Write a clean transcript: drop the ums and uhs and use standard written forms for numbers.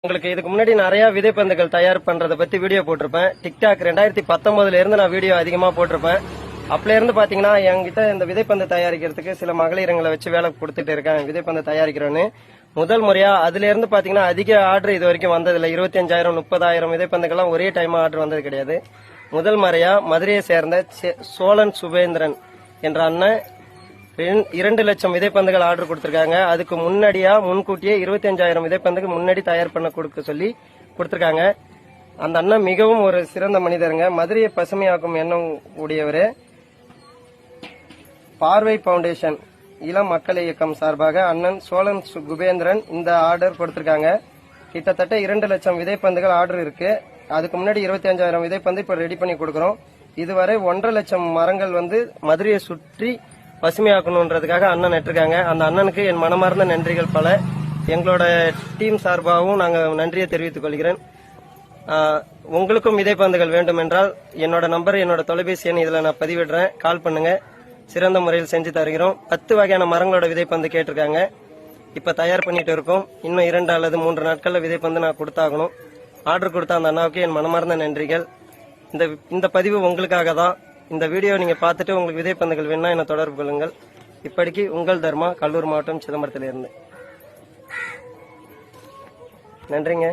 உங்களுக்கு இதுக்கு முன்னாடி நிறைய விதைப்பந்துகள் தயார் பண்றதை பத்தி வீடியோ போட்டிருப்பேன். டிக்டாக் 2019 இருந்து நான் வீடியோ அதிகமா போட்டிருப்பேன். அப்பல இருந்து பாத்தீங்கன்னா என்கிட்ட இந்த விதைப்பந்து தயாரிக்கிறதுக்கு சில மகளிரங்களை வச்சு வேலை கொடுத்துட்டு இருக்கேன். விதைப்பந்து தயாரிக்கிறோன்னு முதல் முறையா அதுல இருந்து பாத்தீங்கன்னா அதிக ஆர்டர் இது வரைக்கும் வந்ததில்லை. 25,000 30,000 விதைப்பந்துகள்லாம் ஒரே டைமா ஆர்டர் வந்தது கிடையாது. முதல் முறையா மதுரையை சேர்ந்த சோழன் சுபேந்திரன் என்ற அண்ணன் 2 லட்சம் விதைப்பந்துகள் ஆர்டர் கொடுத்திருக்காங்க. அதுக்கு முன்கூட்டியே 25,000 விதைப்பந்துக்கு முன்னாடி தயார் பண்ண கொடுக்க சொல்லி கொடுத்திருக்காங்க. அந்த அண்ணன் மிகவும் ஒரு சிறந்த மனிதருங்க. மதுரையை பசுமையாக்கும் எண்ணம் உடையவர். பார்வை பவுண்டேஷன் இளம் மக்கள் இயக்கம் சார்பாக அண்ணன் சோழன் குபேந்திரன் இந்த ஆர்டர் கொடுத்திருக்காங்க. கிட்டத்தட்ட 2 லட்சம் விதைப்பந்துகள் ஆர்டர் இருக்கு. அதுக்கு முன்னாடி 25,000 விதைப்பந்து இப்ப ரெடி பண்ணி கொடுக்கறோம். இதுவரை 1.5 லட்சம் மரங்கள் மதுரையை சுற்றி பசுமையாக்கணுன்றதுக்காக அண்ணன் நட்டிருக்காங்க. அந்த அண்ணனுக்கு என் மனமார்ந்த நன்றிகள் பல. எங்களோட டீம் சார்பாகவும் நாங்கள் நன்றியை தெரிவித்துக் கொள்கிறேன். உங்களுக்கும் விதைப்பந்துகள் வேண்டும் என்றால் என்னோட நம்பர், என்னோட தொலைபேசி எண் இதில் நான் பதிவிடுறேன். கால் பண்ணுங்க. சிறந்த முறையில் செஞ்சு தருகிறோம். 10 வகையான மரங்களோட விதைப்பந்து கேட்டிருக்காங்க. இப்ப தயார் பண்ணிட்டு இருக்கோம். இன்னும் 2 அல்லது 3 நாட்கள்ல விதைப்பந்து நான் கொடுத்தாகணும். ஆர்டர் கொடுத்த அந்த அண்ணாவுக்கு என் மனமார்ந்த நன்றிகள். இந்த பதிவு உங்களுக்காக தான். இந்த வீடியோ நீங்க பார்த்துட்டு உங்களுக்கு விதைப்பந்துகள் வேணா என்ன தொடர்பு கொள்ளுங்கள். இப்படிக்கு உங்கள் தர்மா, கல்லூர் மாவட்டம், சிதம்பரத்திலிருந்து. நன்றிங்க.